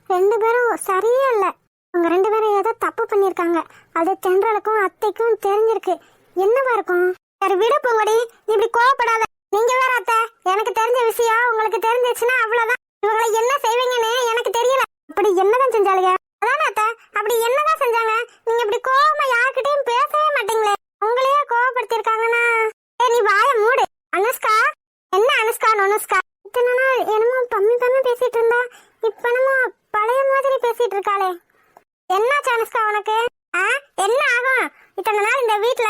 ரெண்டு பேரும் சரியே இல்ல. அவங்க ரெண்டு பேரும் ஏதோ தப்பு பண்ணிருக்காங்க. அது தென்றலுக்கும் அத்தைக்கும் தெரிஞ்சிருக்கு. என்னவா இருக்கும்? சரி விட போங்கடி, நீ இப்படி கோவப்படாத. நீங்க வேற அத்தை, எனக்கு தெரிஞ்ச விஷயம் உங்களுக்கு தெரிஞ்சிச்சுன்னா அவ்வளவுதான். இவங்களை என்ன செய்வீங்கன்னு எனக்கு தெரியல. அப்படி என்னதான் செஞ்சாலுங்க? அதான அத்தை, அப்படி என்னதான் செஞ்சாங்க? நீங்க இப்படி கோவமா யார்கிட்டயும் பேசவே மாட்டீங்களே. உங்களையே கோவப்படுத்திருக்காங்கன்னா நீ வாய மூடு. அனுஷ்கா, என்ன அனுஷ்கா நொனுஷ்கா? இத்தனை நாள் என்னமோ பம்மி பம்மி பேசிட்டு இருந்தா, இப்ப என்னமோ பழைய மாதிரி பேசிட்டு இருக்காளே. என்னாச்சு அனுஷ்கா உனக்கு? என்ன ஆகும்? இத்தனை நாள் இந்த வீட்டுல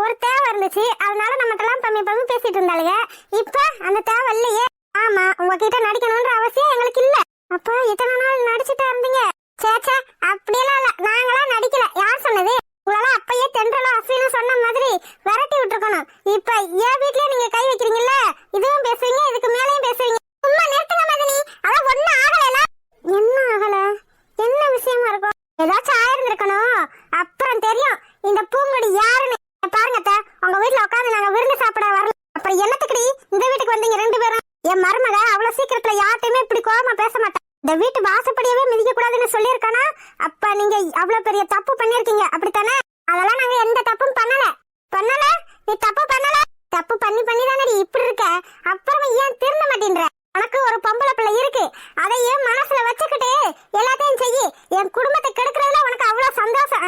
ஒரு தேவை இருந்துச்சு, அதனால நம்மகிட்ட எல்லாம் பம்மி பம்மி பேசிட்டு இருந்தாளுங்க. இப்ப அந்த தேவை இல்லையே. ஆமா, உங்ககிட்ட நடிக்கணும்ன்ற அவசியம் எங்களுக்கு இல்ல. அப்ப இத்தனை நாள் நடிச்சுட்டா இருந்தீங்க? சேச்சா, அப்படியெல்லாம் இல்ல, நாங்களாம் நடிக்கல. யார் சொன்னது? உங்களால அப்பயே தென்றலும் அஸ்வினும் சொன்ன மாதிரி விரட்டி விட்டுருக்கணும். இப்ப என் வீட்லயே நீங்க கை வைக்கிறீங்கல்ல, இதுவும் பேசுவீங்க, இதுக்கு மேலேயும் பேசுவீங்க. சும்மா நிறுத்துங்க மதினி, அதான் ஒன்னும் ஆகல. என்ன ஆகல? என்ன விஷயமா இருக்கும்? ஏதாச்சும் ஆயிருந்திருக்கணும். அப்புறம் தெரியும் இந்த பூங்கொடி யாருன்னு. பாருங்க அத்தை, உங்க வீட்டுல உட்காந்து நாங்க விருந்து சாப்பிட வரல. அப்புறம் என்னத்துக்குடி இந்த வீட்டுக்கு வந்தீங்க ரெண்டு பேரும்? என் மருமக அவ்வளவு சீக்கிரத்துல யார்ட்டையுமே இப்படி கோவமா பேச மாட்டேன். இந்த வீட்டு வாசப்படியவே மிதிக்க கூடாதுன்னு சொல்லியிருக்கானா? அப்ப நீங்க அவ்வளவு பெரிய தப்பு பண்ணிருக்கீங்க, அப்படித்தானே? அதெல்லாம் நாங்க எந்த தப்பும் பண்ணல. பண்ணல? நீ தப்பு பண்ணல? தப்பு பண்ணி தானே இப்படி இருக்க. அப்புறமா ஏன் திருந்த மாட்டேன்ற? உனக்கு ஒரு பொம்பளை பிள்ளை இருக்கு, அதை ஏன் மனசுல வச்சுக்கிட்டு எல்லாத்தையும் செய்யி. என் குடும்பத்தை கெடுக்கிறதுல உனக்கு அவ்வளவு சந்தோஷம்?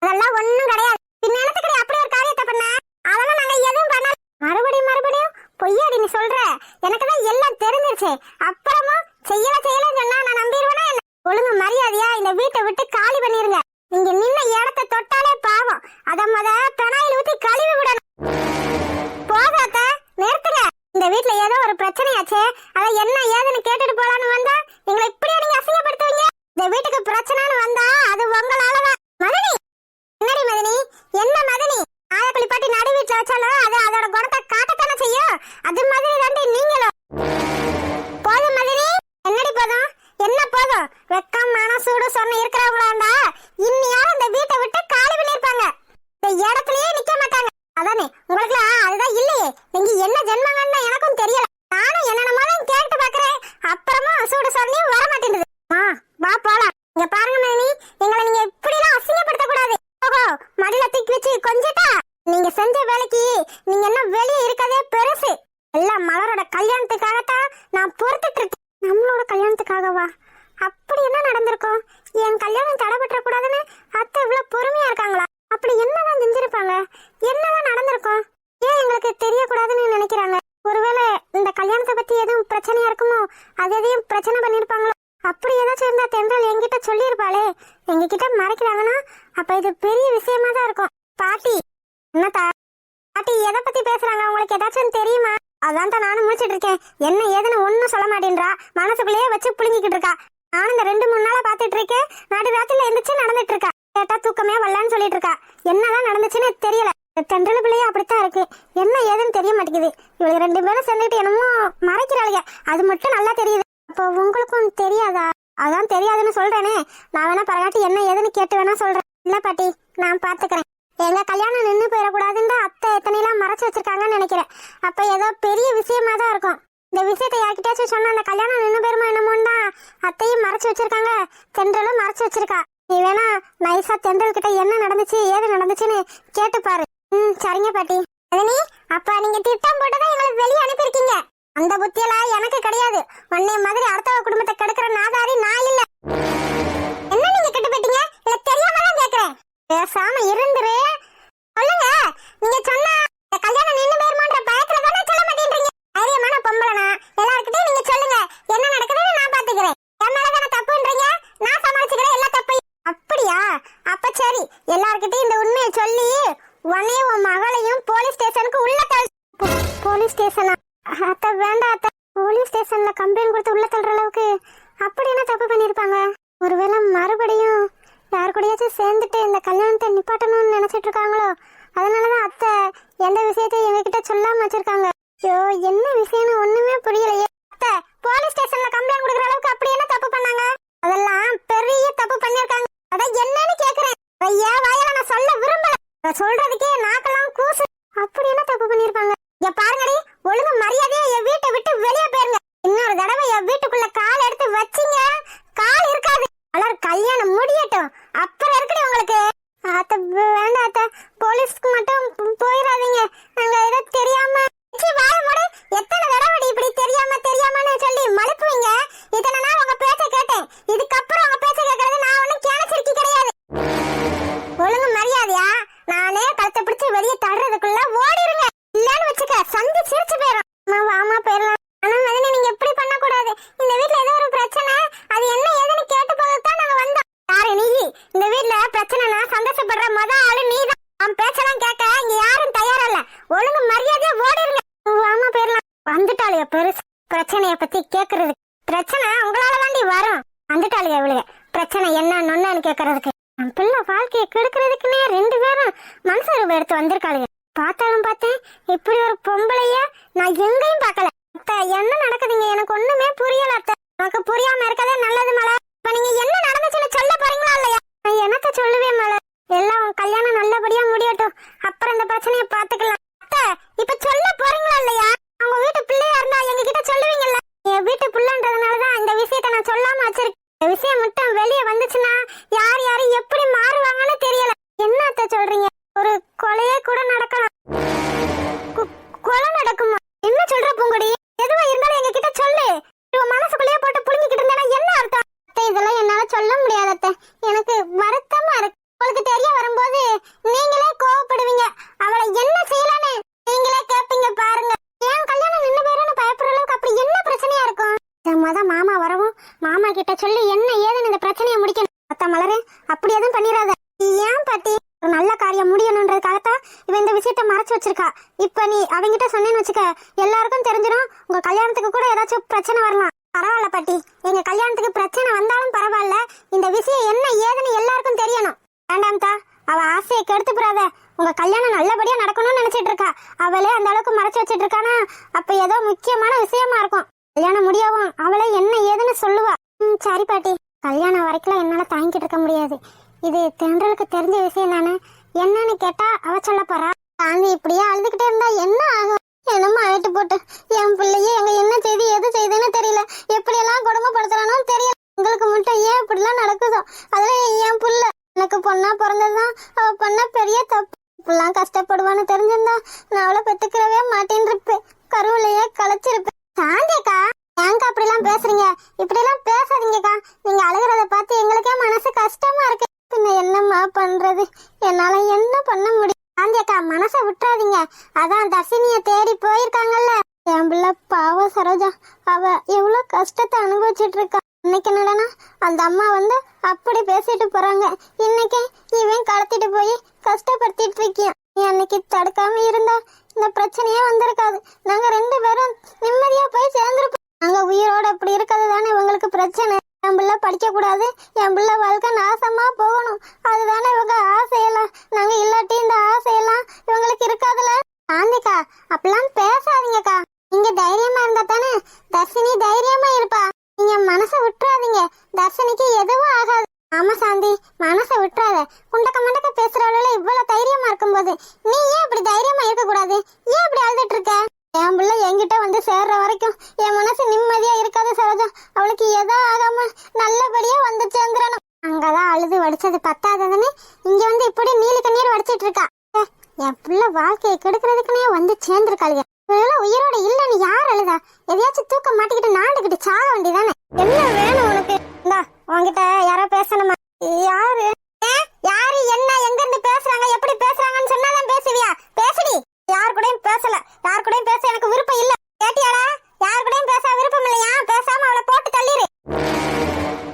அதெல்லாம் ஒண்ணும் கிடையாது. பின்ன என்னத்துக்கு அப்படி ஒரு காரியத்தை பண்ண? அதெல்லாம் நாங்க எதுவும் பண்ணல. மறுபடியும் பொய்யாடி நீ சொல்ற? எனக்குதான் எல்லாம் தெரிஞ்சிருச்சு. அப்புறமும் செய்யலாம் சொன்னா நான் நம்பிடுவேனா என்ன? ஒழுங்கு மரியாதையா இந்த வீட்டை விட்டு காலி பண்ணிருங்க. நீங்க நின்ன இடத்தை தொட்டாலே பாவம். அத பெனாயில் ஊத்தி கழுவி விடணும். போகாத, நிறுத்துங்க. இந்த வீட்டுல ஏதோ ஒரு பிரச்சனையாச்சு, அதை என்ன ஏதுன்னு கேட்டுட்டு போலான்னு வந்தா எங்களை இப்படியா நீங்க அசிங்கப்படுத்துவீங்க? இந்த வீட்டுக்கு பிரச்சனைன்னு வந்தா அது உங்களாலதான். மதனி, என்னடி மதனி? என்ன மதனி? ஆயப்பள்ளி பாட்டி நடு வீட்டுல வச்சாலும் அது அதோட குணத்தை காட்டத்தானே செய்யும். அது மாதிரி தாண்டி நீங்களும். போதும் மதனி, என்னடி போதும்? என்ன போதும்? வெக்கம் மனம் சூடு சொன்ன இருக்கிறவங்களாண்டா இன்னியாரும் இந்த வீட்டை விட்டு காலி பண்ணிருப்பாங்க. இந்த இடத்துலயே நிக்க மாட்டாங்க. அதானே உங்களுக்கு அதுதான் இல்லையே. நீங்க என்ன ஜென்மங்கன்னு எனக்கும் தெரியல. நானும் என்னென்னமாலும் கேட்டு பாக்குறேன். அப்புறமா சூடு சொன்னியும் வர மாட்டேங்குது. வா போலாம். இங்க பாருங்க மணி, எங்களை நீங்க இப்படி எல்லாம் அசிங்கப்படுத்த கூடாது. ஓஹோ, மடியில தூக்கி வச்சு கொஞ்சட்டா? நீங்க செஞ்ச வேலைக்கு நீங்க என்ன வெளியே இருக்கதே பெருசு. எல்லாம் மலரோட கல்யாணத்துக்காகத்தான் நான் பொறுத்துட்டு இருக்கேன். நம்மளோட கல்யாணத்துக்காகவா? அப்படி என்ன நடந்திருக்கும்? என் கல்யாணம் தடைபற்ற கூடாதுன்னு அத்தை இவ்வளவு பொறுமையா இருக்காங்களா? அப்படி என்னதான் செஞ்சிருப்பாங்க? என்னதான் நடந்திருக்கும்? ஏன் எங்களுக்கு தெரியக்கூடாதுன்னு நினைக்கிறாங்க? ஒருவேளை இந்த கல்யாணத்தை பத்தி எதுவும் பிரச்சனையா இருக்குமோ? அது எதையும் பிரச்சனை பண்ணிருப்பாங்களோ? அப்படி ஏதாச்சும் இருந்தா தென்றல் என்கிட்ட சொல்லியிருப்பாளே. எங்க கிட்ட மறைக்கிறாங்கன்னா அப்ப இது பெரிய விஷயமா தான் இருக்கும். பாட்டி, என்னத்தா பாட்டி எதை பத்தி பேசுறாங்க? உங்களுக்கு ஏதாச்சும் தெரியுமா? அதான் தான் நானும் முடிச்சிட்டு இருக்கேன். என்ன ஏதுன்னு ஒன்னும் சொல்ல மாட்டேன்றா. மனசுக்குள்ளேயே வச்சு புழுங்கிக்கிட்டு இருக்கா. நானும் இந்த 2-3 நாளா பாத்துட்டு இருக்கேன். நடு ராத்திரில எந்திரிச்சு நடந்துட்டு இருக்கா. கேட்டா தூக்கமே வரலன்னு சொல்லிட்டு இருக்கா. என்னதான் நடந்துச்சுன்னு தெரியல. தென்றல் பிள்ளையே அப்படித்தான் இருக்கு. என்ன ஏதுன்னு தெரிய மாட்டேங்குது. இவங்க 2 பேரும் சேர்ந்துட்டு என்னமோ மறைக்கிறாளுங்க. அது மட்டும் நல்லா தெரியுது. அப்போ உங்களுக்கும் தெரியாதா? அதான் தெரியாதுன்னு சொல்றேனே. நான் வேணா பரவாட்டி என்ன ஏதுன்னு கேட்டு வேணா சொல்றேன். இல்ல பாட்டி, நான் பாத்துக்கிறேன். எங்க கல்யாணம் நின்னு போயிடக்கூடாதுன்னு அத்தை எத்தனைலாம் மறைச்சு வச்சிருக்காங்கன்னு நினைக்கிறேன். அப்ப ஏதோ பெரிய விஷயமா தான் இருக்கும். இந்த விஷயத்தை யார்கிட்டயாச்சும் சொன்னா அந்த கல்யாணம் நின்னு போயிருமா என்னமோன்னு அத்தையும் மறைச்சு வச்சிருக்காங்க, தென்றலும் மறைச்சு வச்சிருக்கா. நீ வேணா நைசா தென்றல் கிட்ட என்ன நடந்துச்சு ஏது நடந்துச்சுன்னு கேட்டு பாரு. சரிங்க பாட்டி. அதனி, அப்ப நீங்க திட்டம் போட்டுதான் எங்களை வெளியே அனுப்பியிருக்கீங்க. அந்த புத்தியெல்லாம் எனக்கு கிடையாது. உன்னை மாதிரி அடுத்தவ குடும்பத்தை கெடுக்கிற நாதாரி நான் இல்ல. என்ன நீங்க கெட்டு போயிட்டீங்க? இல்ல தெரியாம தான் கேக்குறேன். பேசாம இருந்துரு. சொல்லுங்க. நீங்க சொன்னா கல்யாணம் நின்னு போயிருமான்ற பயத்துல தானே சொல்ல மாட்டேன்றீங்க. தைரியமான பொம்பளைனா எல்லார்கிட்டயும் நீங்க சொல்லுங்க. என்ன நடக்குதுன்னு நான் பாத்துக்கிறேன். என் மேலதான தப்புன்றீங்க, நான் சமாளிச்சுக்கிறேன் எல்லா தப்பையும். அப்படியா? அப்ப சரி, எல்லார்கிட்டயும் இந்த உண்மையை சொல்லி உன்னையும் உன் மகளையும் போலீஸ் ஸ்டேஷனுக்கு உள்ள தள்ளு. போலீஸ் ஸ்டேஷனா? அத்தை வேண்டாம் அத்தை. போலீஸ் ஸ்டேஷன்ல கம்ப்ளைண்ட் கொடுத்து உள்ள தள்ளுற அளவுக்கு அப்படி என்ன தப்பு பண்ணிருப்பாங்க? ஒருவேளை மறுபடியும் யார் கூடயாச்சும் சேர்ந்துட்டு இந்த கல்யாணத்தை நிப்பாட்டணும்னு நினைச்சிட்டு இருக்காங்களோ? அதனாலதான் அத்தை எந்த விஷயத்தையும் எங்ககிட்ட சொல்லாம வச்சிருக்காங்க. ஐயோ, என்ன விஷயம்னு ஒண்ணுமே புரியலையே. அத்தை, போலீஸ் ஸ்டேஷன்ல கம்ப்ளைண்ட் கொடுக்குற அளவுக்கு அப்படி என்ன தப்பு பண்ணாங்க? அதெல்லாம் பெரிய தப்பு பண்ணிருக்காங்க. அதான் என்னன்னு கேக்குறேன். ஐயா, வாயில நான் சொல்ல விரும்பல. நான் சொல்றதுக்கே நாக்கெல்லாம் கூசு. அப்படி என்ன தப்பு பண்ணிருப்பாங்க? இங்க பாருங்கடி, ஒழுங்கு மரியாதையா என் வீட்டை விட்டு வெளியே போயிருங்க. இன்னொரு தடவை என் வீட்டுக்குள்ள கால் எடுத்து வச்சீங்க, கால் இருக்காது. அலர் கல்யாணம் முடியட்டும், அப்புறம் இருக்குடி உங்களுக்கு. அத்தை வேண்டாம் அத்தை, போலீஸ்க்கு மட்டும் போயிடாதீங்க. நாங்க ஏதோ தெரியாம வாய மூடு. எத்தனை தடவை இப்படி தெரியாம தெரியாமன்னு சொல்லி மழுப்புவீங்க. இத்தனை நாள் உங்க பேச்சை கேட்டேன். இதுக்கப்புறம் உங்க பேச்சை கேட்கறது நான் ஒன்னும் கேனச்சிருக்கி கிடையாது. ஒழுங்கு மரியாதையா நானே கழுத்தை பிடிச்சு வெளியே தடுறதுக்குள்ள ஓடிடுங்க. இல்லன்னு வச்சுக்க, சந்தி சிரிச்சு போயிடும். வாமா போயிடலாம். ஆனா மதினி, நீங்க எப்படி பண்ணக்கூடாது. இந்த வீட்டுல ஏதோ ஒரு பிரச்சனை, அது என்ன ஏதுன்னு கேட்டு போகத்தான் நாங்க வந்தோம். யாரு நீ? இந்த வீட்டுல பிரச்சனைனா சந்தோஷப்படுற ஆளு நீதான். அவன் பேச்செல்லாம் கேட்க இங்க யாரும் தயாரா இல்ல. ஒழுங்கு மரியாதையா ஓடிடுங்க. வாமா போயிடலாம். வந்துட்டாளிய பெருசு பிரச்சனைய பத்தி கேக்குறதுக்கு. பிரச்சனை உங்களால தாண்டி வரும். வந்துட்டாளிய இவளுக பிரச்சனை என்னன்னு கேக்குறதுக்கு. என் பிள்ளை வாழ்க்கையை கெடுக்கிறதுக்குன்னே 2 பேரும் மனசு எடுத்து வந்திருக்காளுங்க. பார்த்தாலும் பார்த்தேன், இப்படி ஒரு பொம்பளைய நான் எங்கேயும் பார்க்கல. அத்தை, என்ன நடக்குதுங்க? எனக்கு ஒண்ணுமே புரியல அத்தை. எனக்கு புரியாம இருக்கதே நல்லது மலை. இப்ப நீங்க என்ன நடந்துச்சுன்னு சொல்ல போறீங்களா இல்லையா? நான் எனக்கு சொல்லுவேன் மலை. எல்லாம் கல்யாணம் நல்லபடியா முடியட்டும், அப்புறம் இந்த பிரச்சனையை பாத்துக்கலாம். அத்தை, இப்ப சொல்ல போறீங்களா இல்லையா? அவங்க வீட்டு பிள்ளையா இருந்தா எங்க கிட்ட சொல்லுவீங்கல்ல. என் வீட்டு பிள்ளைன்றதுனாலதான் இந்த விஷயத்த நான் சொல்லாம வச்சிருக்கேன். இந்த விஷயம் மட்டும் வெளியே வந்துச்சுன்னா யார் யாரு எப்படி மாறுவாங்கன்னு தெரியல. என்ன அத்தை சொல்றீங்க? ஒரு கொலையே கூட நடக்கலாம். கொலை நடக்குமா? என்ன சொல்ற பூங்குடி? எதுவா இருந்தாலும் எங்க கிட்ட சொல்லு. இவ மனசுக்குள்ளேயே போட்டு புடுங்கிக்கிட்டு இருந்தேன்னா என்ன அர்த்தம்? அத்தை, இதெல்லாம் என்னால சொல்ல முடியாது அத்தை. எனக்கு வருத்தமா இருக்கு. உங்களுக்கு தெரிய வரும்போது நீங்களே கோவப்படுவீங்க. அவளை என்ன செய்யலான்னு நீங்களே கேட்பீங்க. பாருங்க, ஏன் கல்யாணம் நின்று போயிருந்து பயப்படுற அளவுக்கு அப்படி என்ன பிரச்சனையா இருக்கும்? மாமா வரவும் மாமா கிட்ட சொல்லி என்ன ஏதுன்னு இந்த பிரச்சனையை முடிக்கணும். அத்தை மலரே, அப்படி எதுவும் பண்ணிடாத. ஏன் பாட்டி? ஒரு நல்ல காரியம் முடியணும்ன்றதுக்காகத்தான் இவன் இந்த விஷயத்த மறைச்சு வச்சிருக்கா. இப்ப நீ அவங்கிட்ட சொன்னேன்னு வச்சுக்க, எல்லாருக்கும் தெரிஞ்சிடும். உங்க கல்யாணத்துக்கு கூட ஏதாச்சும் பிரச்சனை வரலாம். பரவாயில்ல பாட்டி, எங்க கல்யாணத்துக்கு பிரச்சனை வந்தாலும் பரவாயில்ல. இந்த விஷயம் என்ன ஏதுன்னு எல்லாருக்கும் தெரியணும். வேண்டாம் தா, அவ ஆசையை கெடுத்து போறாத. உங்க கல்யாணம் நல்லபடியா நடக்கணும்னு நினைச்சிட்டு இருக்கா. அவளே அந்த அளவுக்கு மறைச்சு வச்சிட்டு இருக்கானா, அப்ப ஏதோ முக்கியமான விஷயமா இருக்கும். கல்யாணம் முடியவும் அவளே என்ன ஏதுன்னு சொல்லுவா. சரி பாட்டி, கல்யாணம் வரைக்கும் என்னால தாங்கிட்டு இருக்க முடியாது. இது தென்றலுக்கு தெரிஞ்ச விஷயம் தானே. என்னன்னு கேட்டா அவ சொல்ல போறா. தாண்டி இப்படியே அழுதுகிட்டே இருந்தா என்ன ஆகும்? என்னமோ ஆயிட்டு போட்டு. என் பிள்ளையே எங்க என்ன செய்து எது செய்துன்னு தெரியல. எப்படி எல்லாம் கொடுமைப்படுத்துறானோ தெரியல. உங்களுக்கு மட்டும் ஏன் இப்படிலாம் நடக்குதோ? அதுல என் புள்ள எனக்கு பொண்ணா பிறந்ததுதான் அவ பண்ண பெரிய தப்பு. இப்பெல்லாம் கஷ்டப்படுவான்னு தெரிஞ்சிருந்தா நான் அவளை பெத்துக்கிறவே மாட்டேன்னு இருப்பேன். கருவிலையே களைச்சிருப்பேன். சாந்தியக்கா, ஏங்கா அப்படிலாம் பேசுறீங்க? இப்படி எல்லாம் பேசாதீங்கக்கா. நீங்க அழுகிறத பார்த்து எங்களுக்கே மனசு கஷ்டமா இருக்கு. பின்ன என்னம்மா பண்றது? என்னால என்ன பண்ண முடியும்? சாந்தியக்கா, மனசை விட்டுறாதீங்க. அதான் தர்ஷினிய தேடி போயிருக்காங்கல்ல. என் பிள்ளை பாவம் சரோஜா, அவ எவ்வளவு கஷ்டத்தை அனுபவிச்சுட்டு இருக்கா. இன்னைக்கு என்னடனா அந்த அம்மா வந்து அப்படி பேசிட்டு போறாங்க. இன்னைக்கு இவன் கடத்திட்டு போய் கஷ்டப்படுத்திட்டு இருக்கியான். நீ அன்னைக்கு தடுக்காம இருந்தா இந்த பிரச்சனையே வந்திருக்காது. நாங்க 2 பேரும் நிம்மதியா போய் சேர்ந்துருப்போம். நாங்க உயிரோட அப்படி இருக்கிறது தானே இவங்களுக்கு பிரச்சனை. என் பிள்ளை படிக்க கூடாது, என் பிள்ளை வாழ்க்கை நாசமா போகணும், அதுதானே இவங்க ஆசையெல்லாம். நாங்க இல்லாட்டி இந்த ஆசையெல்லாம் இவங்களுக்கு இருக்காதுல்ல. சாந்திக்கா, அப்படிலாம் பேசாதீங்கக்கா. நீங்க தைரியமா இருந்தா தானே தர்ஷினி தைரியமா இருப்பா. நீங்க மனசை விட்டுறாதீங்க. தர்ஷினிக்கு எதுவும் ஆகாது. ஆமா சாந்தி, மனசை விட்டுறாத. குண்டக்க மண்டக்க பேசுறவள இவ்வளவு தைரியமா இருக்கும்போது நீ ஏன் இப்படி தைரியமா இருக்க கூடாது? ஏன் இப்படி அழுதுட்டு இருக்க? என் பிள்ளை என்கிட்ட வந்து சேர்ற வரைக்கும் என் மனசு நிம்மதியா இருக்காது சரோஜா. அவளுக்கு எதோ ஆகாம நல்லபடியா வந்து சேர்ந்துடணும். அங்கதான் அழுது வடிச்சது பத்தாததுன்னு இங்க வந்து இப்படி நீலி கண்ணீர் வடிச்சிட்டு இருக்கா. என் பிள்ளை வாழ்க்கையை கெடுக்கிறதுக்குன்னே வந்து சேர்ந்துருக்காளுங்க. உயிரோட இல்லன்னு யார் அழுதா? எதையாச்சும் தூக்க மாட்டிக்கிட்டு நாண்டுகிட்டு சாக வேண்டியதானே. என்ன வேணும் உனக்கு? இந்தா, உன்கிட்ட யாரோ பேசணுமா? யாரு? யாரு? என்ன? எங்க இருந்து பேசுறாங்க? எப்படி பேசுறாங்கன்னு சொன்னாதான் பேசுவியா? பேசுடி. யார் கூடயும் பேசல. யார் கூடயும் பேச எனக்கு விருப்பம் இல்ல. கேட்டியாடா? யார் கூடயும் பேச விருப்பம் இல்லையா? பேசாம அவளை போட்டு தள்ளிரு.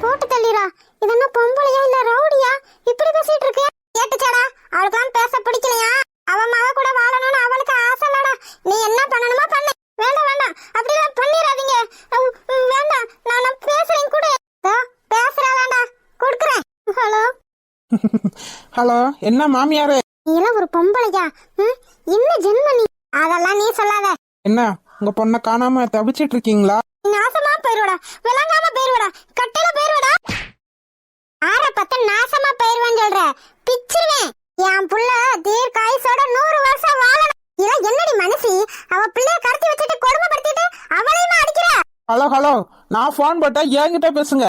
போட்டு தள்ளிரா? இது என்ன பொம்பளையா இல்ல ரவுடியா? இப்படி பேசிட்டு இருக்கு. கேட்டுச்சாடா? அவளுக்கெல்லாம் பேச பிடிக்கலையா? அவன் மக கூட வாழணும்னு அவளுக்கு ஆசை இல்லடா. நீ என்ன பண்ணணுமோ பண்ணு. வேண்டாம் வேண்டாம், அப்படிலாம் பண்ணிடாதீங்க. வேண்டாம், நான் பேசுறேன் கூட. பேசுறாளாண்டா, கொடுக்குறேன். ஹலோ ஹலோ, என்ன மாமியாரே? நீ எல்லாம் ஒரு பொம்பளையா? என்ன ஜென்ம நீ? அதெல்லாம் நீ சொல்லாத. என்ன உங்க பொண்ணை காணாம தவிச்சிட்டு இருக்கீங்களா? நாசமா போயிருவடா, விளங்காம போயிருவடா, கட்டையில போயிருவடா. ஆற பத்த நாசமா போயிருவேன்னு சொல்ற, பிச்சிருவேன். என் புள்ள தீர்க்காயுசோட 100 வருஷம் வாழணும். இதெல்லாம் என்னடி மனசி? அவ பிள்ளைய கடத்தி வச்சுட்டு கொடுமைப்படுத்திட்டு அவளையுமா அடிக்கிற? ஹலோ ஹலோ, நான் போன் போட்டா என்கிட்ட பேசுங்க.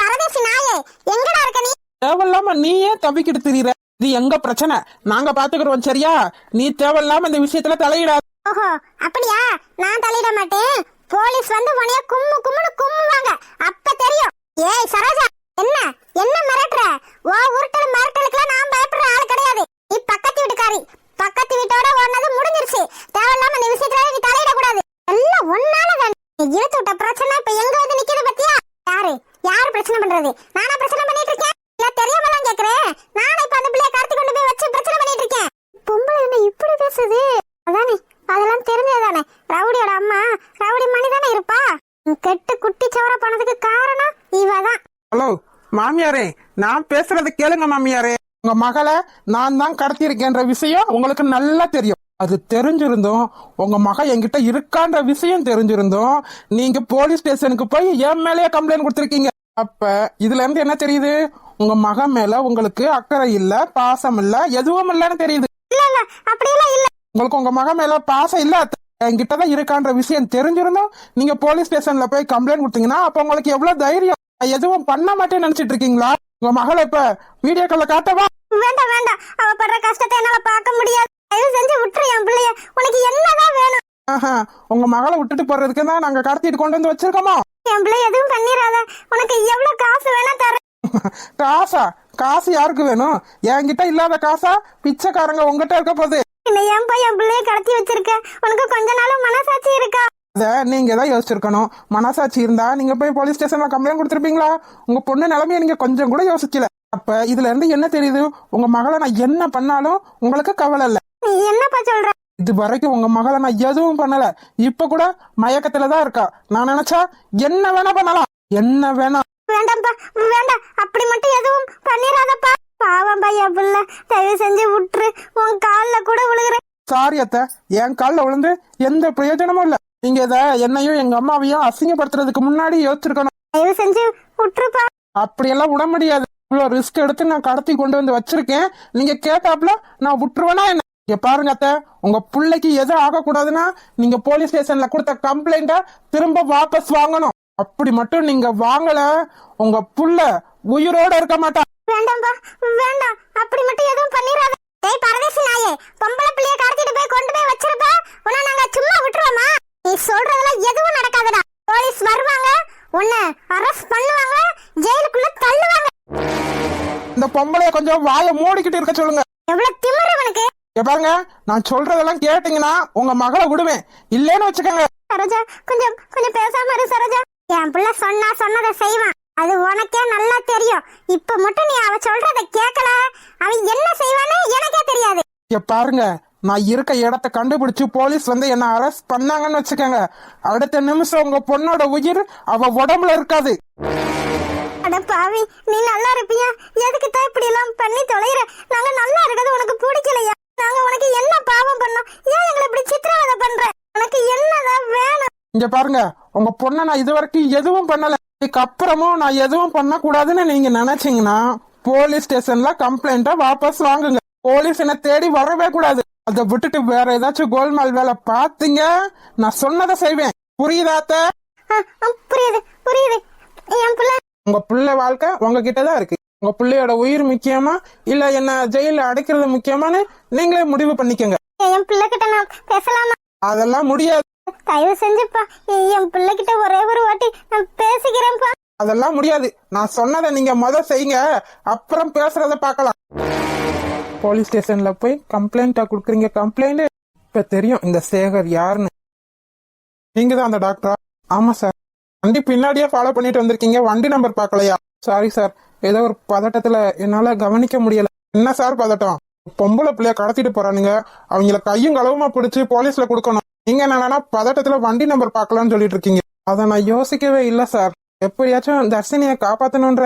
பரதேசி நாயே, எங்கடா இருக்க நீ? தேவையில்லாம நீ ஏன் தவிக்கிட்டு திரியுற? இது எங்க பிரச்சனை, நாங்க பாத்துக்கிறோம், சரியா? நீ தேவையில்லாம இந்த விஷயத்துல தலையிடாத. ஓஹோ, அப்படியா? நான் தலையிட மாட்டேன். போலீஸ் வந்து உன்னைய கும்மு கும்முன்னு கும்முவாங்க, அப்ப தெரியும். ஏய் சரோஜா, என்ன என்ன மிரட்டுற? ஓ உருட்டல் மிரட்டலுக்குலாம் நான் பயப்படுற ஆள் கிடையாது. நீ பக்கத்து வீட்டுக்காரி. பக்கத்து வீட்டோட ஒன்னது முடிஞ்சிருச்சு. தேவையில்லாம இந்த விஷயத்துல நீ தலையிட கூடாது. எல்லாம் ஒன்னாலதான் நீ இழுத்து விட்ட பிரச்சனை இப்ப எங்க வந்து நிக்குது பத்தியா? யாரு பிரச்சனை பண்றது? நானா பிரச்சனை பண்ணிட்டு இருக்கேன்? இல்ல தெரியாமலாம் கேக்குறேன். நானே இப்ப அந்த பிள்ளைய கடத்தி கொண்டு போய் வச்சு பிரச்சனை பண்ணிட்டு இருக்கேன். பொம்பளை என்ன இப்படி பேசுது? அதானே, அதெல்லாம் தெரிஞ்சதானே. ரவுடியோட அம்மா ரவுடி மணி தானே இருப்பா. கெட்டு குட்டி சவர போனதுக்கு காரணம் இவதான். ஹலோ மாமியாரே, நான் பேசுறது கேளுங்க மாமியாரே. உங்க மகளை நான் தான் கடத்தி இருக்கேன்ற விஷயம் உங்களுக்கு நல்லா தெரியும். அது தெரிஞ்சிருந்தோம், உங்க மக என்கிட்ட இருக்கான்ற விஷயம் தெரிஞ்சிருந்தோம், நீங்க போலீஸ் ஸ்டேஷனுக்கு போய் என் மேலேயே கம்ப்ளைண்ட் கொடுத்திருக்கீங்க. அப்ப இதுல இருந்து என்ன தெரியுது? உங்க மக மேல உங்களுக்கு அக்கறை இல்ல, பாசம் இல்ல, எதுவும் இல்லன்னு தெரியுது. இல்ல இல்ல, அப்படியெல்லாம் இல்ல. உங்களுக்கு உங்க மக மேல பாசம் இல்ல, என்கிட்டதான் இருக்கான்ற விஷயம் தெரிஞ்சிருந்தோம், நீங்க போலீஸ் ஸ்டேஷன்ல போய் கம்ப்ளைண்ட் கொடுத்தீங்கன்னா அப்ப உங்களுக்கு எவ்வளவு தைரியம்? எதுவும் பண்ண மாட்டேன்னு நினைச்சிட்டு இருக்கீங்களா? உங்க மகளை இப்ப வீடியோ கால்ல காட்டவா? வேண்டாம் வேண்டாம், அவ படுற கஷ்டத்தை என்னால பார்க்க முடியாது. தயவு செஞ்சு விட்டுரு என் பிள்ளைய. உனக்கு என்னதான் வேணும்? உங்க மகளை விட்டுட்டு போறதுக்கு தான் நாங்க கடத்திட்டு கொண்டு வந்து வச்சிருக்கோமா? என் பிள்ளை எதுவும் பண்ணிராத. உனக்கு எவ்வளவு காசு வேணா தரேன். காசா? காசு யாருக்கு வேணும்? என்கிட்ட இல்லாத காசா? பிச்சைக்காரங்க உங்ககிட்ட இருக்க போகுது. ஏன் போய் என் பிள்ளைய கடத்தி வச்சிருக்க? உனக்கு கொஞ்ச நாளும் மனசாட்சி இருக்கா? அத நீங்க தான் யோசிச்சிருக்கணும். மனசாட்சி இருந்தா நீங்க போய் போலீஸ் ஸ்டேஷன்ல கம்ப்ளைண்ட் கொடுத்திருப்பீங்களா? உங்க பொண்ணு நிலைமையை நீங்க கொஞ்சம் கூட யோசிக்கல. அப்ப இதுல இருந்து என்ன தெரியுது? உங்க மகளை நான் என்ன பண்ணாலும் உங்களுக்கு கவலை இல்ல. நீ என்னப்பா சொல்ற? இது வரைக்கும் உங்க மகளை நான் எதுவும் பண்ணல. இப்ப கூட மயக்கத்துலதான் இருக்கா. நான் நினைச்சா என்ன வேணா பண்ணலாம், என்ன வேணா. வேண்டாம்ப்பா, வேண்டாம். அப்படி மட்டும் எதுவும் பண்ணிராதப்பா. பாவம் பையன் பிள்ளை, தயவு செஞ்சு விட்டுரு. உன் கால்ல கூட விழுகுறேன். சாரி அத்தை, என் கால்ல விழுந்து எந்த பிரயோஜனமும் இல்ல. நீங்க இத என்னையும் எங்க அம்மாவையும் அசிங்கப்படுத்துறதுக்கு முன்னாடி யோசிச்சிருக்கணும். தயவு செஞ்சு விட்டுருப்பா. அப்படியெல்லாம் விட முடியாது. இவ்வளவு ரிஸ்க் எடுத்து நான் கடத்தி கொண்டு வந்து வச்சிருக்கேன். நீங்க கேட்டாப்ல நான் விட்டுருவேனா என்ன? இங்க பாருங்க அத்தை, உங்க பிள்ளைக்கு எது ஆகக்கூடாதுன்னா நீங்க போலீஸ் ஸ்டேஷன்ல கொடுத்த கம்ப்ளைண்ட திரும்ப வாபஸ் வாங்கணும். அப்படி மட்டும் நீங்க வாங்கல, உங்க புள்ள உயிரோட இருக்க மாட்டா. வேண்டாம்பா, வேண்டாம். அப்படி மட்டும் எதுவும் பண்ணிராத. டேய் பரதேசி நாயே, பொம்பளை பிள்ளைய கடத்திட்டு போய் கொண்டு போய் வச்சிருப்ப. உன்னை நாங்க சும்மா விட்டுருவோமா? நீ சொல்றதெல்லாம் எதுவும் நடக்காதடா. போலீஸ் வருவாங்க, உன்னை அரெஸ்ட் பண்ணுவாங்க, ஜெயிலுக்குள்ள தள்ளுவாங்க. இந்த பொம்பளைய கொஞ்சம் வாயை மூடிக்கிட்டு இருக்க சொல்லுங்க. எவ்வளவு திமிரு உனக்கு? பாருங்க, நான் சொல்றதெல்லாம் கேட்டீங்கன்னா உங்க மகளை விடுவேன், இல்லேன்னு வச்சுக்கோங்க. சரோஜா, கொஞ்சம் கொஞ்சம் பேசாம இரு சரோஜா. என் பிள்ளை சொன்னதை செய்வான், அது உனக்கே நல்லா தெரியும். இப்ப மட்டும் நீ அவ சொல்றத கேட்கல, அவன் என்ன செய்வான்னு எனக்கே தெரியாது. பாருங்க, நான் இருக்க இடத்த கண்டுபிடிச்சு போலீஸ் வந்து என்ன அரெஸ்ட் பண்ணாங்கன்னு வச்சுக்கோங்க, அடுத்த நிமிஷம் உங்க பொண்ணோட உயிர் அவ உடம்புல இருக்காது. அட பாவி, நீ நல்லா இருப்பியா? எதுக்கு தான் இப்படி எல்லாம் பண்ணி தொலைற? நாங்க நல்லா இருக்கிறது உனக்கு பிடிக்கலையா? நாங்க உனக்கு என்ன பாவம் பண்ணோம்? ஏன் எங்களை இப்படி சித்திரவதை பண்ற? உனக்கு என்னதான் வேணும்? இங்க பாருங்க, உங்க பொண்ணை நான் இது வரைக்கும் எதுவும் பண்ணல. இதுக்கப்புறமும் நான் எதுவும் பண்ண கூடாதுன்னு நீங்க நினைச்சீங்கன்னா போலீஸ் ஸ்டேஷன்ல கம்ப்ளைண்ட வாபஸ் வாங்குங்க. போலீஸ் என்ன தேடி வரவே கூடாது. அதை விட்டுட்டு வேற ஏதாச்சும் கோல்மால் வேலை பாத்தீங்க, நான் சொன்னதை செய்வேன். புரியுதாத்த? புரியுது புரியுது. என் பிள்ளை, உங்க பிள்ளை வாழ்க்கை உங்ககிட்டதான் இருக்கு. உங்க பிள்ளையோட உயிர் முக்கியமா இல்ல என்ன ஜெயில அடைக்கிறது முக்கியமானு நீங்களே முடிவு பண்ணிக்கங்க. என் பிள்ளை கிட்ட நான் பேசலாமா? அதெல்லாம் முடியாது. தயவு செஞ்சுப்பா, என் பிள்ளை கிட்ட ஒரே ஒரு வாட்டி நான் பேசிக்கிறேன்ப்பா. அதெல்லாம் முடியாது. நான் சொன்னதை நீங்க செய்யுங்க, அப்புறம் பேசுறத பாக்கலாம். போலீஸ் ஸ்டேஷன்ல போய் கம்ப்ளைண்டா குடுக்குறீங்க. கம்ப்ளைண்ட் இப்ப தெரியும் இந்த சேகர் யாருன்னு. நீங்க தான் அந்த டாக்டரா? ஆமா சார். வண்டி பின்னாடியே ஃபாலோ பண்ணிட்டு வந்திருக்கீங்க, வண்டி நம்பர் பாக்கலையா? சாரி சார், ஏதோ ஒரு பதட்டத்துல என்னால கவனிக்க முடியல. என்ன சார் பதட்டம்? பொம்பளை பிள்ளைய கடத்திட்டு போறானுங்க, அவங்கள கையும் களவுமா பிடிச்சு போலீஸ்ல கொடுக்கணும். நீங்க என்னன்னா பதட்டத்துல வண்டி நம்பர் பாக்கலாம்னு சொல்லிட்டு இருக்கீங்க. அதை நான் யோசிக்கவே இல்ல சார். எப்படியாச்சும் தர்ஷினிய காப்பாத்தணும்ன்ற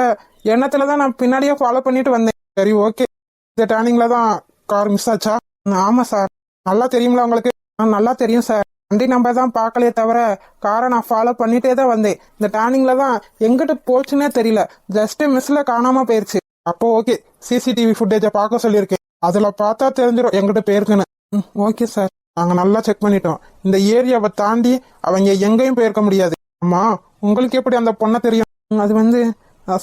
எண்ணத்துலதான் நான் பின்னாடியே ஃபாலோ பண்ணிட்டு வந்தேன். சரி ஓகே, இந்த டேர்னிங்ல தான் கார் மிஸ் ஆச்சா? ஆமா சார். நல்லா தெரியுங்களா உங்களுக்கு? நல்லா தெரியும் சார். வண்டி நம்பர் தான் பார்க்கலையே தவிர காரை நான் ஃபாலோ பண்ணிட்டே தான் வந்தேன். இந்த டேர்னிங்ல தான் எங்கிட்ட போச்சுன்னே தெரியல, ஜஸ்ட் மிஸ்ல காணாம போயிருச்சு. அப்போ ஓகே, சிசிடிவி ஃபுட்டேஜை பார்க்க சொல்லியிருக்கேன், அதுல பார்த்தா தெரிஞ்சிடும் எங்கிட்ட போயிருக்குன்னு. ஓகே சார், நாங்க நல்லா செக் பண்ணிட்டோம். இந்த ஏரியாவை தாண்டி அவங்க எங்கேயும் போயிருக்க முடியாது. ஆமா, உங்களுக்கு எப்படி அந்த பொண்ணை தெரியும்? அது வந்து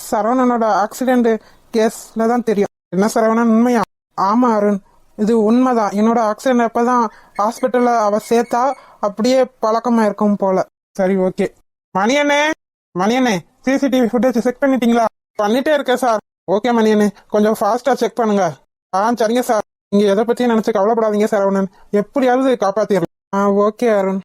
சரவணனோட ஆக்சிடென்ட் கேஸ்ல தான் தெரியும். என்ன சரவணன், உண்மையா? ஆமா அருண், இது உண்மைதான். என்னோட ஆக்சிடென்ட் அப்பதான் ஹாஸ்பிட்டல்ல அவ சேர்த்தா, அப்படியே பழக்கமா இருக்கும் போல. சரி ஓகே. மணியண்ணே, மணியண்ணே, சிசிடிவி ஃபுட்டேஜ் செக் பண்ணிட்டீங்களா? பண்ணிட்டே இருக்கேன் சார். ஓகே மணியண்ணே, கொஞ்சம் ஃபாஸ்டா செக் பண்ணுங்க. சரிங்க சார். நீங்க எதை பத்தியும் நினைச்சு கவலைப்படாதீங்க சரவணன், எப்படியாவது காப்பாத்திடலாம். ஓகே அருண்.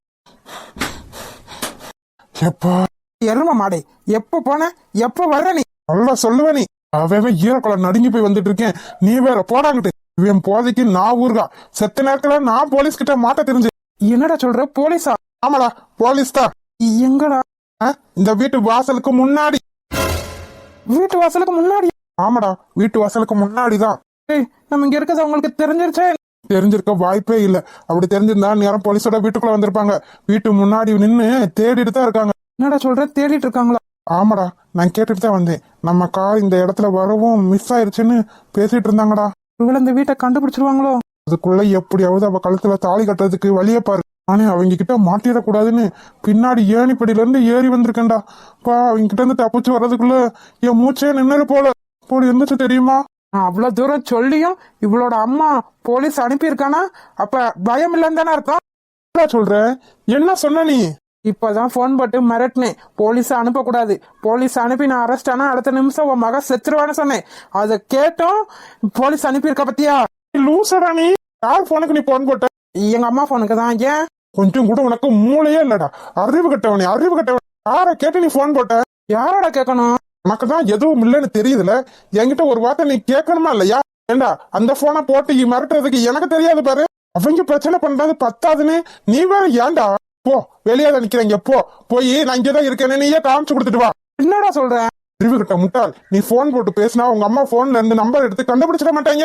எப்பா எரும மாடே, எப்ப போன எப்ப வர்ற நீ? நல்லா சொல்லுவ நீ. அவன் ஈரக்குளம் நடுங்கி போய் வந்துட்டு இருக்கேன், நீ வேற போடாங்கிட்டு. இவன் போதைக்கு நான் ஊர்கா, செத்த நேரத்துல நான் போலீஸ் கிட்ட மாட்ட தெரிஞ்சு. என்னடா சொல்ற, போலீஸா? ஆமாடா, போலீஸ் தான். எங்கடா? இந்த வீட்டு வாசலுக்கு முன்னாடி. வீட்டு வாசலுக்கு முன்னாடி? ஆமாடா, வீட்டு வாசலுக்கு முன்னாடிதான். நம்ம இங்க இருக்கிறது உங்களுக்கு தெரிஞ்சிருச்சே? தெரிஞ்சிருக்க வாய்ப்பே இல்ல. அப்படி தெரிஞ்சிருந்தா நேரம் போலீஸோட வீட்டுக்குள்ள வந்திருப்பாங்க. வீட்டு முன்னாடி நின்னு தேடிட்டு தான் இருக்காங்க. என்னடா சொல்ற, தேடிட்டு இருக்காங்களா? ஆமாடா, நான் கேட்டுட்டு தான் வந்தேன். நம்ம கார் இந்த இடத்துல வரவும் மிஸ் ஆயிருச்சுன்னு பேசிட்டு இருந்தாங்கடா. இவள இந்த வீட்டை கண்டுபிடிச்சிருவாங்களோ? அதுக்குள்ள எப்படியாவது அவ கழுத்துல தாலி கட்டுறதுக்கு வழிய பாரு. நானே அவங்க கிட்ட மாட்டிடக்கூடாதுன்னு பின்னாடி ஏணிப்படியில இருந்து ஏறி வந்திருக்கேன்டா. அவங்க கிட்ட இருந்து தப்பிச்சு வர்றதுக்குள்ள என் மூச்சே நின்னது போல போடி இருந்துச்சு தெரியுமா? நான் அவ்வளவு தூரம் சொல்லியும் இவளோட அம்மா போலீஸ் அனுப்பியிருக்கானா? அப்ப பயம் இல்லைன்னு தானே அர்த்தம்? சொல்ற, என்ன சொன்ன நீ? இப்பதான் போன் போட்டு மிரட்டினேன், போலீஸ் அனுப்பக்கூடாது. போலீஸ் அனுப்பி நான் அரெஸ்ட் ஆனா அடுத்த நிமிஷம் உன் மக செத்துருவான்னு சொன்னேன். அதை கேட்டும் போலீஸ் அனுப்பியிருக்க பத்தியா? லூசடா நீ. யார் போனுக்கு நீ போன் போட்ட? எங்க அம்மா போனுக்கு தான். ஏன்? கொஞ்சம் கூட உனக்கு மூளையே இல்லடா. அறிவு கட்டவனே, அறிவு கட்டவனே. யார கேட்டு நீ போன் போட்ட? யாரோட கேட்கணும்? உனக்கு தான் எதுவும் இல்லைன்னு தெரியுதுல, என்கிட்ட ஒரு வார்த்தை நீ கேட்கணுமா இல்லையா? ஏண்டா அந்த போனை போட்டு மிரட்டுறதுக்கு எனக்கு தெரியாது பாரு. அவங்க பிரச்சனை பண்றது பத்தாதுன்னு நீ வேற ஏன்டா? போ, வெளியே நிக்கிறீங்க, போ போய் நான் இங்கதான் இருக்கேன்னு நீயே காமிச்சு கொடுத்துட்டு வா. என்னடா சொல்ற? அறிவு கிட்ட முட்டாள், நீ போன் போட்டு பேசினா உங்க அம்மா போன்ல இருந்து நம்பர் எடுத்து கண்டுபிடிச்சிட மாட்டாங்க.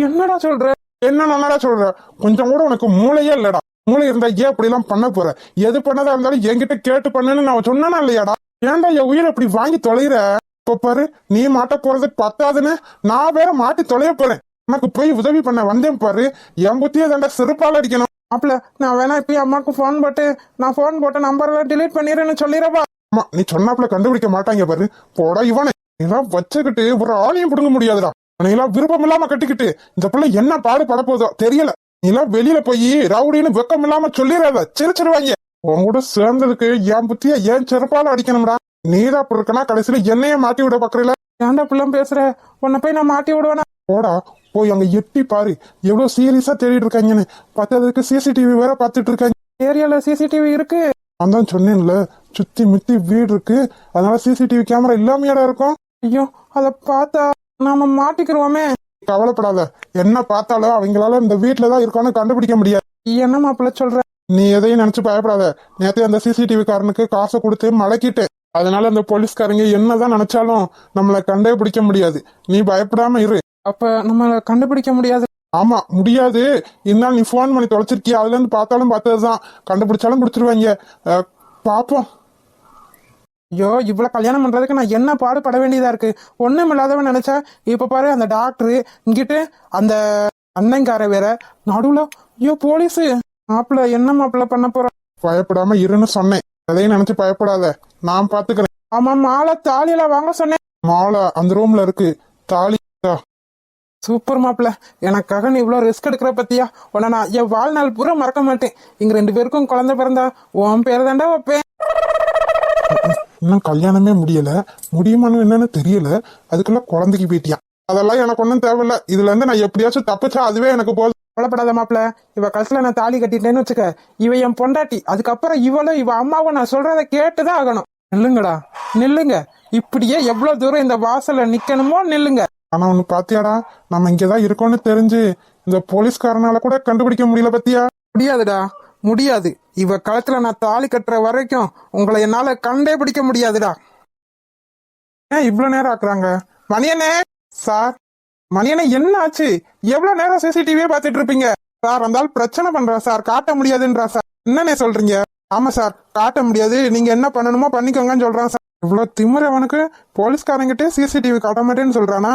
என்னடா சொல்ற? என்ன நல்லடா சொல்ற? கொஞ்சம் கூட உனக்கு மூளையே இல்லடா. மூளை இருந்தா ஏன் அப்படி எல்லாம் பண்ண போற? எது பண்ணதா இருந்தாலும் என்கிட்ட கேட்டு பண்ணுன்னு நான் சொன்னா இல்லையாடா? ஏன்டா என் உயிரை இப்படி வாங்கி தொலைற? இப்ப பாரு, நீ மாட்ட போறது பத்தாதுன்னு நான் வேற மாட்டி தொலைய போறேன். உனக்கு போய் உதவி பண்ண வந்தேன் பாரு, என் புத்திய தாண்டா செருப்பால அடிக்கணும். அப்பல நான் வேணா இப்ப அம்மாக்கு போன் போட்டு நான் போன் போட்ட நம்பர் எல்லாம் டிலீட் பண்ணிடுறேன்னு சொல்லிடவா? ஆமா, நீ சொன்னாப்புல கண்டுபிடிக்க மாட்டாங்க பாரு. போடா இவனே, இதெல்லாம் வச்சுக்கிட்டு ஒரு ஆணையும் புடுங்க முடியாதுடா. நீலாம் விருப்பம் இல்லாம கட்டிக்கிட்டு இந்த பிள்ளை என்ன பாடு பட போதோ தெரியல. நீலாம் வெளியில போய் ரவுடின்னு வெக்கம் இல்லாம சொல்லிடாத, சிரிச்சிருவாங்க. உன் கூட சேர்ந்ததுக்கு என் புத்திய ஏன் செருப்பால அடிக்கணும்டா. நீதான் அப்படி இருக்கனா கடைசியில என்னைய மாட்டி விட பாக்குறீல? ஏன்டா பிள்ளை பேசுற? உன்னை போய் நான் மாட்டி விடுவேனா? போடா போய் அங்க எட்டி பாரு, எவ்வளவு சீரியஸா தேடிட்டு இருக்காங்கன்னு. பார்த்ததுக்கு சிசிடிவி வேற பாத்துட்டு இருக்காங்க. ஏரியால சிசிடிவி இருக்கு. நான் தான் சொன்னேன்ல, சுத்தி முத்தி வீடு இருக்கு, அதனால சிசிடிவி கேமரா இல்லாமையாடா இருக்கும். ஐயோ, அத பார்த்தா நாம மாட்டிக்கிறோமே. கவலைப்படாத, என்ன பார்த்தாலும் அவங்களால இந்த வீட்டுலதான் இருக்கோன்னு கண்டுபிடிக்க முடியாது. என்ன மாப்பிள்ள சொல்ற? நீ எதையும் நினைச்சு பயப்படாத. நேற்று அந்த சிசிடிவி காரனுக்கு காசை கொடுத்து மடக்கிட்டு, அதனால அந்த போலீஸ்காரங்க என்னதான் நினைச்சாலும் நம்மளை கண்டே பிடிக்க முடியாது. நீ பயப்படாம இரு. அப்ப நம்மள கண்டுபிடிக்க முடியாது? ஆமா முடியாது. இருந்தாலும் நீ போன் பண்ணி தொலைச்சிருக்கிய, அதுல இருந்து பார்த்தாலும் பார்த்ததுதான். கண்டுபிடிச்சாலும் பிடிச்சிருவாங்க, பாப்போம். ஐயோ, இவ்வளவு கல்யாணம் பண்றதுக்கு நான் என்ன பாடுபட வேண்டியதா இருக்கு. ஒண்ணும் இல்லாதவன் நினைச்சா இப்ப பாரு, அந்த டாக்டரு இங்கிட்டு அந்த அண்ணங்கார வேற நடுவுல. ஐயோ போலீஸ். மாப்பிள்ள என்ன மாப்பிள்ள பண்ண போற? பயப்படாம இருன்னு சொன்னேன், எதையும் நினைச்சு பயப்படாத, நான் பாத்துக்கிறேன். ஆமா, மாலை தாலியெல்லாம் வாங்க சொன்னேன். மாலை அந்த ரூம்ல இருக்கு, தாலி. சூப்பர் மாப்பிள்ள, எனக்காக நீ இவ்வளவு ரிஸ்க் எடுக்கிற பத்தியா? உன்ன நான் என் வாழ்நாள் பூரா மறக்க மாட்டேன். இங்க 2 பேருக்கும் குழந்தை பிறந்தா உன் பேர் தாண்டா வைப்பேன். இன்னும் கல்யாணமே முடியல, முடியுமான்னு என்னன்னு தெரியல, அதுக்குள்ள குழந்தைக்கு போயிட்டியா? அதெல்லாம் எனக்கு ஒன்றும் தேவையில்ல. இதுல இருந்து நான் எப்படியாச்சும் தப்பிச்சா அதுவே எனக்கு போதும். கவலைப்படாத மாப்பிள்ள, இவ கழுத்துல நான் தாலி கட்டிட்டேன்னு வச்சுக்க, இவ என் பொண்டாட்டி. அதுக்கப்புறம் இவளும் இவ அம்மாவும் நான் சொல்றத கேட்டுதான் ஆகணும். நில்லுங்கடா, நில்லுங்க. இப்படியே எவ்வளவு தூரம் இந்த வாசல்ல நிக்கணுமோ நில்லுங்க. ஆனா ஒண்ணு பாத்தியாடா, நம்ம இங்கதான் இருக்கோம்னு தெரிஞ்சு இந்த போலீஸ்காரனால கூட கண்டுபிடிக்க முடியல பத்தியா? முடியாதுடா, முடியாது. இவ கழுத்துல நான் தாலி கட்டுற வரைக்கும் உங்களை என்னால கண்டே பிடிக்க முடியாதுடா. ஏன் இவ்வளவு நேரம் ஆக்குறாங்க? மணியனே சார், மணியனை என்ன ஆச்சு? எவ்வளவு நேரம் சிசிடிவியே பாத்துட்டு இருப்பீங்க? சார் வந்தால் பிரச்சனை பண்றா சார், காட்ட முடியாதுன்றா சார். என்னன்னே சொல்றீங்க? ஆமா சார், காட்ட முடியாது, நீங்க என்ன பண்ணணுமோ பண்ணிக்கோங்கன்னு சொல்றான் சார். இவ்வளவு திமிர அவனுக்கு. போலீஸ்காரங்கிட்டே சிசிடிவி காட்ட மாட்டேன்னு சொல்றானா?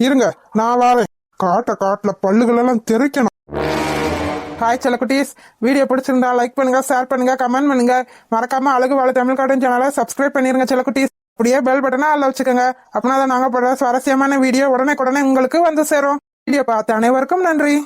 இருங்க நான் வாரேன். காட்டுல பல்லுகள் எல்லாம் தெறிக்கணும். ஹாய் செல்லக்குட்டீஸ், வீடியோ பிடிச்சிருந்தா லைக் பண்ணுங்க, ஷேர் பண்ணுங்க, கமெண்ட் பண்ணுங்க. மறக்காம அழகு வாழ தமிழ் கார்ட்டூன் சேனலை சப்ஸ்கிரைப் பண்ணிருங்க செல்லக்குட்டீஸ். அப்படியே பெல் பட்டனா அதில் வச்சுக்கோங்க. அப்படின்னா தான் நாங்க போடுற சுவாரஸ்யமான வீடியோ உடனே உங்களுக்கு வந்து சேரும். வீடியோ பார்த்த அனைவருக்கும் நன்றி.